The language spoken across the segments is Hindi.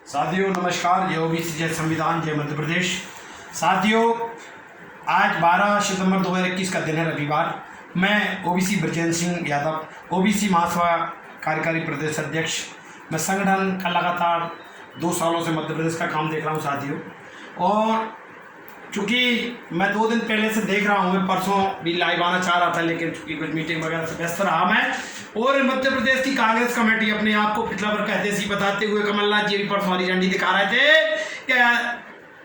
साथियों नमस्कार। जय ओबीसी जय संविधान जय मध्य प्रदेश। साथियों आज 12 सितंबर 2021 का दिन है, रविवार। मैं ओबीसी ब्रजेंद्र सिंह यादव, ओबीसी महासभा कार्यकारी प्रदेश अध्यक्ष। मैं संगठन का लगातार 2 सालों से मध्य प्रदेश का काम देख रहा हूं साथियों, और चूँकि मैं 2 दिन पहले से देख रहा हूं, मैं परसों भी लाइव आना चाह रहा था, लेकिन चूँकि कुछ मीटिंग वगैरह से व्यस्त रहा मैं। और मध्य प्रदेश की कांग्रेस कमेटी अपने आप को पिछला वर्ग कहते सी बताते हुए कमलनाथ जी भी परसों हरी झंडी दिखा रहे थे कि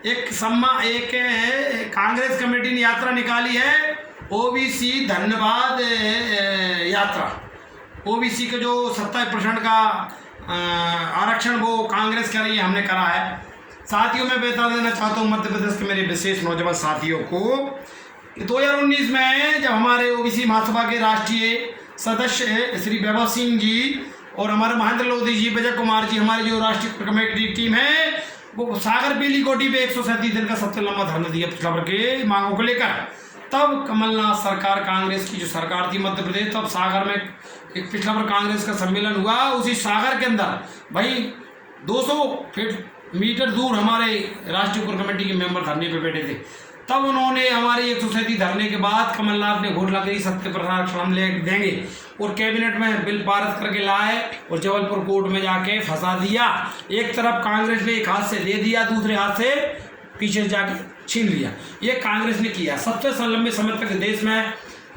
एक कांग्रेस कमेटी ने यात्रा निकाली है, ओबीसी धन्यवाद यात्रा। ओबीसी के जो 27% का आरक्षण वो कांग्रेस कर रही है, हमने करा है। साथियों मैं बता देना चाहता हूँ मध्य प्रदेश के मेरे विशेष नौजवान साथियों को कि 2019 में जब हमारे ओबीसी महासभा के राष्ट्रीय सदस्य श्री वैभव सिंह जी और हमारे महेंद्र लोधी जी, विजय कुमार जी, हमारी जो राष्ट्रीय कमेटी टीम है, वो सागर पीली कोटी पे 137 दिन का सबसे लंबा धरना दिया पिछला वर्ग के मांगों को लेकर। तब कमलनाथ सरकार, कांग्रेस की जो सरकार थी मध्य प्रदेश, तब सागर में एक पिछला वर्ग कांग्रेस का सम्मेलन हुआ। उसी सागर के अंदर भाई 200 मीटर दूर हमारे राष्ट्रीय कोर कमेटी के मेंबर धरने पे बैठे थे। तब उन्होंने हमारे 137 धरने के बाद कमलनाथ ने घोषणा करी 70% आरक्षण हम ले देंगे, और कैबिनेट में बिल पारित करके लाए और जबलपुर कोर्ट में जाके फंसा दिया। एक तरफ कांग्रेस ने एक हाथ से दे दिया, दूसरे हाथ से पीछे जाके छीन लिया। ये कांग्रेस ने किया। सबसे लंबे समय तक देश में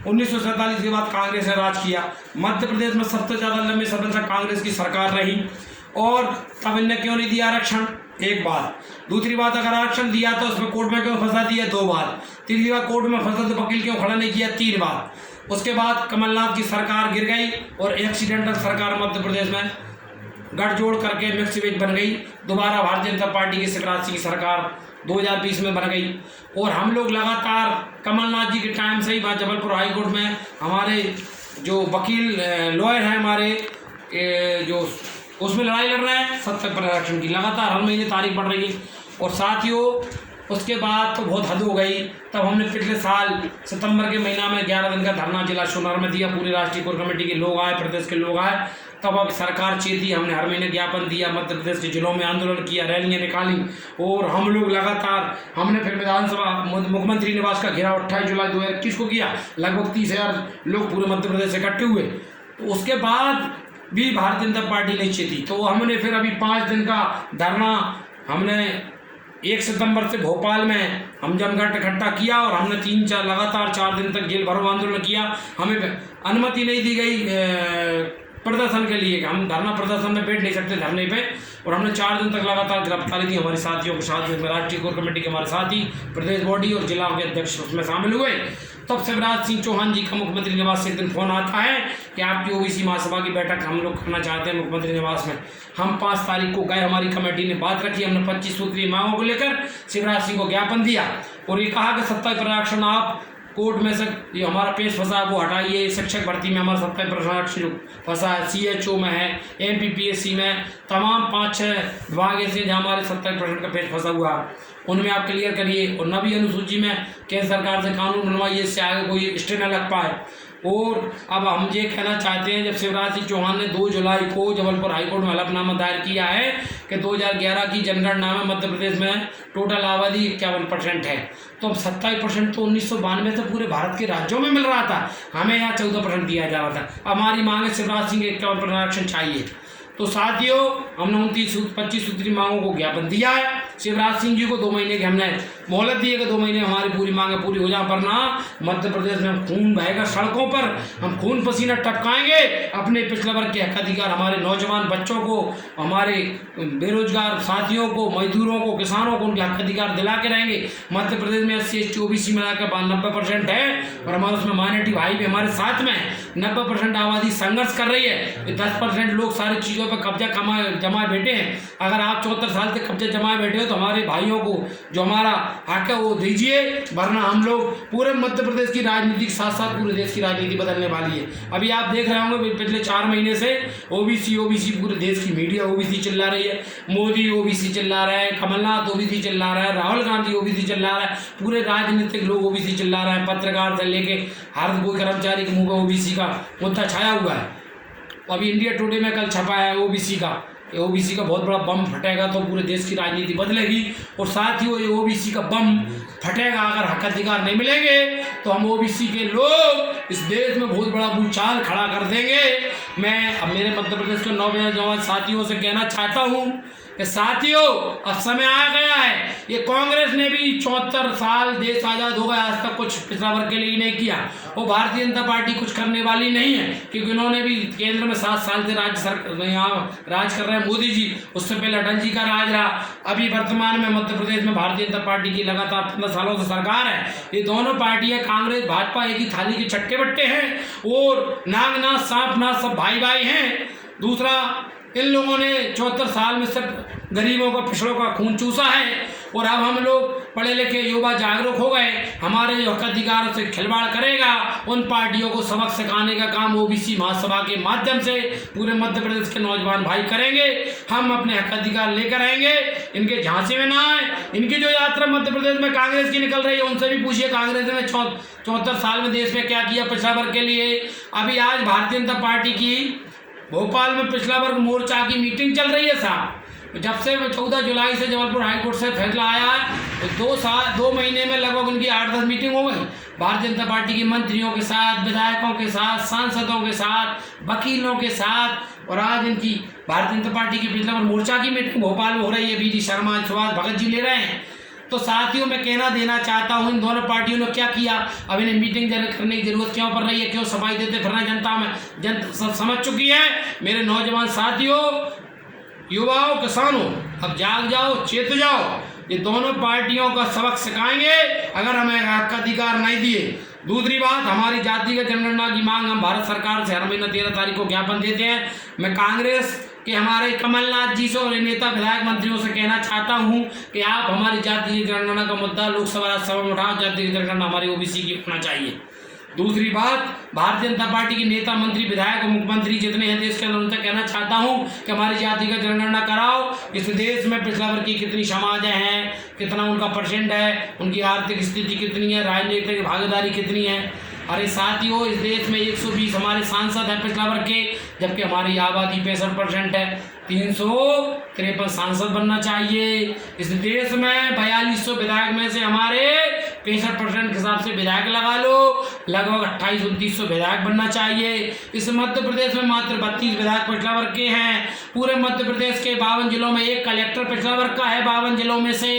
1947 के बाद कांग्रेस ने राज किया। मध्य प्रदेश में सबसे ज़्यादा लंबे समय तक कांग्रेस की सरकार रही, और तब इनने क्यों नहीं दिया आरक्षण? एक बात। दूसरी बात, अगर आरक्षण दिया तो उसमें कोर्ट में क्यों फंसा दिया? 2 बात। तीसरी बात, कोर्ट में फंसा तो वकील क्यों खड़ा नहीं किया? 3 बात। उसके बाद कमलनाथ की सरकार गिर गई और एक्सीडेंटल सरकार मध्य प्रदेश में गठजोड़ करके मिक्स वेज बन गई। दोबारा भारतीय जनता पार्टी की शिवराज सिंह की सरकार 2020 में बन गई, और हम लोग लगातार कमलनाथ जी के टाइम से ही बात जबलपुर हाई कोर्ट में हमारे जो वकील लॉयर हैं हमारे जो उसमें लड़ाई लड़ रहे हैं 70% आरक्षण की। लगातार हर महीने तारीख बढ़ रही है। और साथियों उसके बाद तो बहुत हद हो गई। तब हमने पिछले साल सितंबर के महीना में 11 दिन का धरना जिला सोनार में दिया। पूरे राष्ट्रीय कोर कमेटी के लोग आए, प्रदेश के लोग आए। तब अब सरकार चेती, हमने हर महीने ज्ञापन दिया, मध्य प्रदेश के जिलों में आंदोलन किया, रैलियाँ निकाली, और हम लोग लगातार हमने फिर विधानसभा मुख्यमंत्री निवास का घेराव 28 जुलाई 2021 को किया। लगभग 30,000 लोग पूरे मध्य प्रदेश से इकट्ठे हुए। तो उसके बाद भी भारतीय जनता पार्टी नहीं चेती, तो हमने फिर अभी 5 दिन का धरना हमने 1 सितंबर से भोपाल में हम जमघट इकट्ठा किया, और हमने 3-4 लगातार 4 दिन तक जेल भरो आंदोलन किया। हमें अनुमति नहीं दी गई प्रदर्शन के लिए, हम धरना प्रदर्शन में बैठ नहीं सकते धरने पे, और हमने 4 दिन तक लगातार गिरफ्तारी दी हमारे साथियों के साथ में। राष्ट्रीय कोर कमेटी के हमारे साथी, प्रदेश बॉडी और जिला के अध्यक्ष उसमें शामिल हुए। तब शिवराज सिंह चौहान जी का मुख्यमंत्री निवास से एक दिन फोन आता है कि आपकी ओबीसी महासभा की बैठक हम लोग करना चाहते हैं मुख्यमंत्री निवास में। हम 5 तारीख को गए, हमारी कमेटी ने बात रखी, हमने 25 सूत्रीय मांगों को लेकर शिवराज सिंह को ज्ञापन दिया, और ये कहा कि 70% आरक्षण आप कोर्ट में से ये हमारा पेश फंसा वो हटाइए। शिक्षक भर्ती में हमारा 70% आरक्षण फंसा है, CHO में है, MPPSC में, तमाम 5-6 विभाग ऐसे जहाँ हमारे 70% का पेश फंसा हुआ, उनमें आप क्लियर करिए। और नवी अनुसूची में केंद्र सरकार से कानून बनवाइए, इससे आगे कोई स्टे न लग पाए। और अब हम ये कहना चाहते हैं, जब शिवराज सिंह चौहान ने 2 जुलाई को जबलपुर हाईकोर्ट में हलफनामा दायर किया है कि 2011 की जनगणना में मध्य प्रदेश में टोटल आबादी 51% है, तो अब 27% तो 1992 से पूरे भारत के राज्यों में मिल रहा था, हमें यहाँ 14% दिया जा रहा था। अब हमारी मांग है शिवराज सिंह के 51% आरक्षण चाहिए। तो साथियों हमने 25 सूत्री मांगों को ज्ञापन दिया है। शिवराज सिंह जी को 2 महीने की हमने मोहलत दी है कि 2 महीने हमारी पूरी मांगें पूरी हो जाए, वरना मध्य प्रदेश में हम खून बहेगा सड़कों पर, हम खून पसीना टपकाएंगे। अपने पिछले वर्ग के हक अधिकार हमारे नौजवान बच्चों को, हमारे बेरोजगार साथियों को, मजदूरों को, किसानों को उनके हक अधिकार दिला के रहेंगे। मध्य प्रदेश में SC ST OBC मिलाकर 90% है, और हमारे उसमें माइनॉरिटी भाई भी हमारे साथ में 90% आबादी संघर्ष कर रही है। 10% लोग सारी चीज़ों पर कब्जा जमाए बैठे हैं। अगर आप 74 साल से कब्जा जमाए बैठे हो तो हमारे भाइयों को जो हमारा हक है वो दीजिए, वरना हम लोग पूरे मध्य प्रदेश की राजनीति के साथ साथ पूरे देश की राजनीति बदलने वाली है। अभी आप देख रहे होंगे पिछले 4 महीने से ओबीसी पूरे देश की मीडिया ओबीसी चिल्ला रही है, मोदी ओबीसी चिल्ला रहे हैं, कमलनाथ ओबीसी चिल्ला रहा है, राहुल गांधी ओबीसी चिल्ला रहा है, पूरे राजनीतिक लोग ओबीसी चिल्ला रहे हैं, पत्रकार से लेके हर कोई कर्मचारी के मुंह पर ओबीसी का मुद्दा छाया हुआ है। अभी इंडिया टुडे में कल छपा है ओबीसी का ओबीसी का बहुत बड़ा बम फटेगा तो पूरे देश की राजनीति बदलेगी। और साथ ही वो ये ओबीसी का बम फटेगा, अगर हक अधिकार नहीं मिलेंगे तो हम ओबीसी के लोग इस देश में बहुत बड़ा भूचाल खड़ा कर देंगे। मैं अब मेरे मध्य प्रदेश के नौजवान साथियों से कहना चाहता हूँ कि साथियों, अब समय आ गया है। ये कांग्रेस ने भी 74 साल देश आज़ाद हो गया, आज तक कुछ पिछड़ा वर्ग के लिए नहीं किया। वो भारतीय जनता पार्टी कुछ करने वाली नहीं है, क्योंकि उन्होंने भी केंद्र में 7 साल से यहाँ राज कर रहे हैं मोदी जी, उससे पहले अटल जी का राज रहा। अभी वर्तमान में मध्य प्रदेश में भारतीय जनता पार्टी की लगातार 15 सालों से सरकार है। ये दोनों पार्टियां कांग्रेस भाजपा एक ही थाली के चट्टे बट्टे हैं और नागनाथ सांपनाथ सब भाई भाई हैं। दूसरा, इन लोगों ने 74 साल में सिर्फ गरीबों का पिछड़ों का खून चूसा है और अब हम लोग पढ़े लिखे युवा जागरूक हो गए, हमारे जो हक अधिकारों से खिलवाड़ करेगा उन पार्टियों को सबक सिखाने का काम ओबीसी महासभा के माध्यम से पूरे मध्य प्रदेश के नौजवान भाई करेंगे। हम अपने हक अधिकार लेकर आएंगे, इनके झांसे में ना आए। इनकी जो यात्रा मध्य प्रदेश में कांग्रेस की निकल रही है, उनसे भी पूछिए कांग्रेस ने 74 साल में देश में क्या किया पिछड़ा वर्ग के लिए। अभी आज भारतीय जनता पार्टी की भोपाल में पिछड़ा वर्ग मोर्चा की मीटिंग चल रही है साहब। जब से 14 जुलाई से जबलपुर हाईकोर्ट से फैसला आया है तो 2 महीने में लगभग उनकी 8-10 मीटिंग हो गई भारतीय जनता पार्टी के मंत्रियों के साथ, विधायकों के साथ, सांसदों के साथ, वकीलों के साथ। और आज इनकी भारतीय जनता पार्टी की पिछड़ा वर्ग मोर्चा की मीटिंग भोपाल में हो रही है। बीडी शर्मा, सुभाष भगत जी ले रहे हैं। तो साथियों, मैं कहना देना चाहता हूं, इन दोनों पार्टियों ने क्या किया, अब इन्हें मीटिंग करने की जरूरत क्यों पड़ रही है, क्यों सफाई देते फिर रहे जनता में, जनता सब समझ चुकी है। मेरे नौजवान साथियों, युवाओं, किसानों, अब जाग जाओ, चेत जाओ। ये दोनों पार्टियों का सबक सिखाएंगे अगर हमें हक अधिकार नहीं दिए। दूसरी बात, हमारी जातिगत जनगणना की मांग हम भारत सरकार से हर महीना 13 तारीख को ज्ञापन देते हैं। मैं कांग्रेस कि हमारे कमलनाथ जी से और नेता विधायक मंत्रियों से कहना चाहता हूं कि आप हमारी जातीय जनगणना का मुद्दा लोकसभा राज्यसभा में उठाओ। जातीय जनगणना हमारी ओबीसी की होना चाहिए। दूसरी बात, भारतीय जनता पार्टी के नेता, मंत्री, विधायक और मुख्यमंत्री जितने हैं देश के अंदर, उनसे कहना चाहता हूं कि हमारी जाति का जनगणना कराओ। इस देश में पिछड़ा वर्ग की कितनी समाजें हैं, कितना उनका परसेंट है, उनकी आर्थिक स्थिति कितनी है, राजनीतिक भागीदारी कितनी है। अरे साथियों, इस देश में 120 हमारे सांसद हैं पिछड़ा वर्ग के, जबकि हमारी आबादी 65% है। 353 सांसद बनना चाहिए। इस देश में 4200 विधायक में से हमारे 65% के हिसाब से विधायक लगा लो, लगभग 2800-2900 विधायक बनना चाहिए। इस मध्य प्रदेश में मात्र 32 विधायक पिछड़ा वर्ग के हैं। पूरे मध्य प्रदेश के 52 जिलों में एक कलेक्टर पिछड़ा वर्ग का है। 52 जिलों में से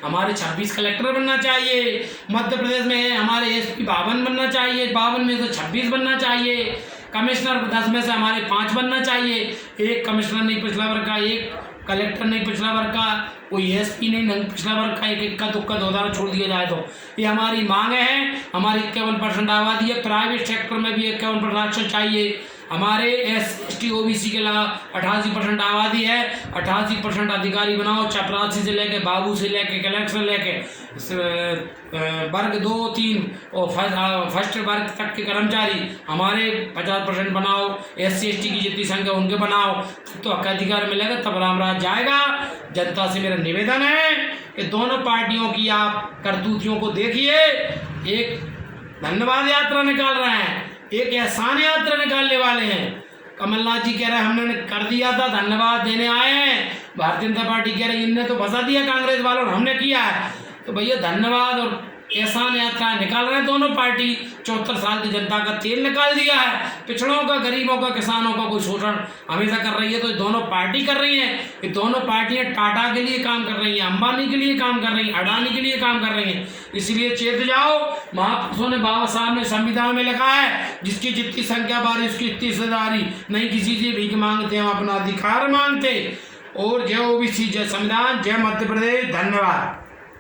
हमारे 26 कलेक्टर बनना चाहिए। मध्य प्रदेश में हमारे एसपी 52 बनना चाहिए, 52 में से 26 बनना चाहिए। कमिश्नर 10 में से हमारे 5 बनना चाहिए। एक कमिश्नर नहीं पिछड़ा वर्ग का, एक कलेक्टर नहीं पिछड़ा वर्ग का, कोई एसपी नहीं पिछड़ा वर्ग का, एक इक्का दुक्का 2 छोड़ दिया जाए तो। ये हमारी मांग है। हमारी 51% आबादी है, प्राइवेट सेक्टर में भी 51% चाहिए। हमारे ST OBC के लगा 88% आबादी है। 88% अधिकारी बनाओ, चपरासी से लेके, बाबू से लेके, कलेक्टर से लेके वर्ग 2, 3 और फर्स्ट वर्ग तक के कर्मचारी हमारे 50% बनाओ। SC ST की जितनी संख्या उनके बनाओ, तो हक अधिकार मिलेगा, तब राम राज जाएगा। जनता से मेरा निवेदन है कि दोनों पार्टियों की आप करतूतियों को देखिए। एक धन्यवाद यात्रा निकाल रहे हैं, एक एहसान यात्रा निकालने वाले हैं। कमलनाथ जी कह रहे हैं हमने कर दिया था, धन्यवाद देने आए हैं। भारतीय जनता पार्टी कह रही है इनने तो फंसा दिया कांग्रेस वालों और हमने किया है। तो भैया धन्यवाद और एहसान यात्रा निकाल रहे हैं दोनों पार्टी। 74 साल की जनता का तेल निकाल दिया है। पिछड़ों का, गरीबों का, किसानों का कोई शोषण हमेशा कर रही है तो दोनों पार्टी कर रही हैं। ये दोनों पार्टियां टाटा के लिए काम कर रही हैं, अंबानी के लिए काम कर रही हैं, अडानी के लिए काम कर रही हैं। इसलिए चेत जाओ। महापुरुषों ने, बाबा साहब ने संविधान में लिखा है, जिसकी जितनी संख्या बारी उसकी इतनी हिस्सेदारी। नहीं किसी से भीख मांगते, हम अपना अधिकार मांगते। और जय ओबीसी, जय संविधान, जय मध्य प्रदेश। धन्यवाद।